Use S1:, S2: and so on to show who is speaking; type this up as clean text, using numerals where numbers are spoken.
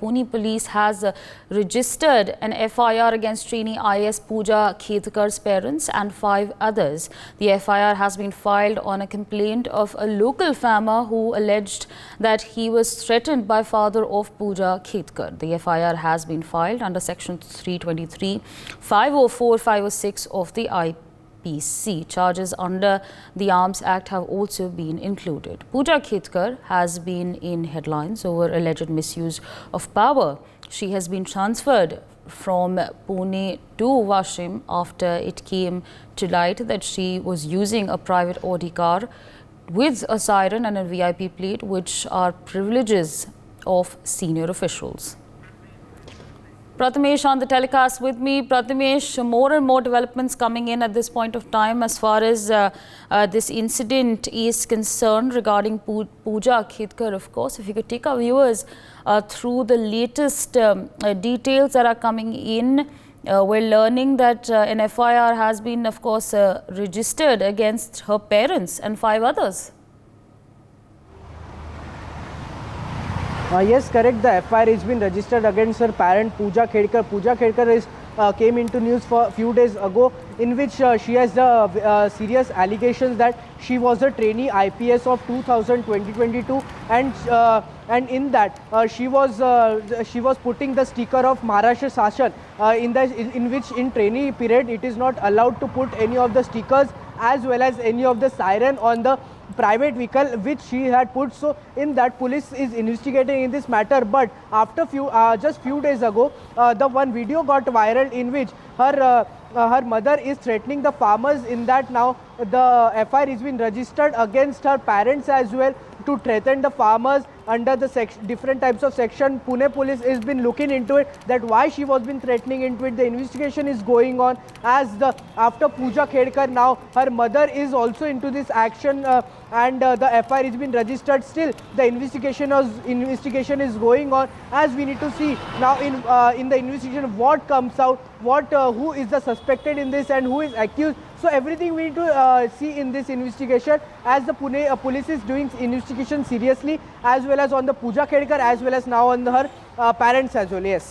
S1: Pune police has registered an FIR against trainee IS Pooja Khetkar's parents and 5 others. The FIR has been filed on a complaint of a local farmer who alleged that he was threatened by father of Pooja Khetkar. The FIR has been filed under section 323, 504, 506 of the IPC. Charges under the Arms Act have also been included. Pooja Khetkar has been in headlines over alleged misuse of power. She has been transferred from Pune to Washim after it came to light that she was using a private Audi car with a siren and a VIP plate, which are privileges of senior officials. Prathamesh on the telecast with me. Prathamesh, more and more developments coming in at this point of time as far as this incident is concerned regarding Pooja Khetkar, of course. If you could take our viewers through the latest details that are coming in. We're learning that an FIR has been, of course, registered against her parents and 5 others.
S2: Yes, correct. The FIR has been registered against her parent Pooja Khetkar. Pooja Khetkar came into news for a few days ago, in which she has serious allegations that she was a trainee IPS of 2022, and in that she was putting the sticker of Maharashtra Sashan, in which in trainee period it is not allowed to put any of the stickers as well as any of the siren on the private vehicle which she had put. So in that, police is investigating in this matter. But after just few days ago, the one video got viral in which her mother is threatening the farmers. In that, now the FIR has been registered against her parents as well to threaten the farmers under the different types of section. Pune police has been looking into it, that why she was been threatening into it. The investigation is going on after Pooja Khetkar. Now her mother is also into this action, and the FIR has been registered. Still the investigation is going on, as we need to see now in the investigation what comes out, who is the suspected in this and who is accused. So everything we need to see in this investigation, as the Pune police is doing investigation seriously, as well as on the Pooja Khetkar, as well as now on her parents as well. Yes.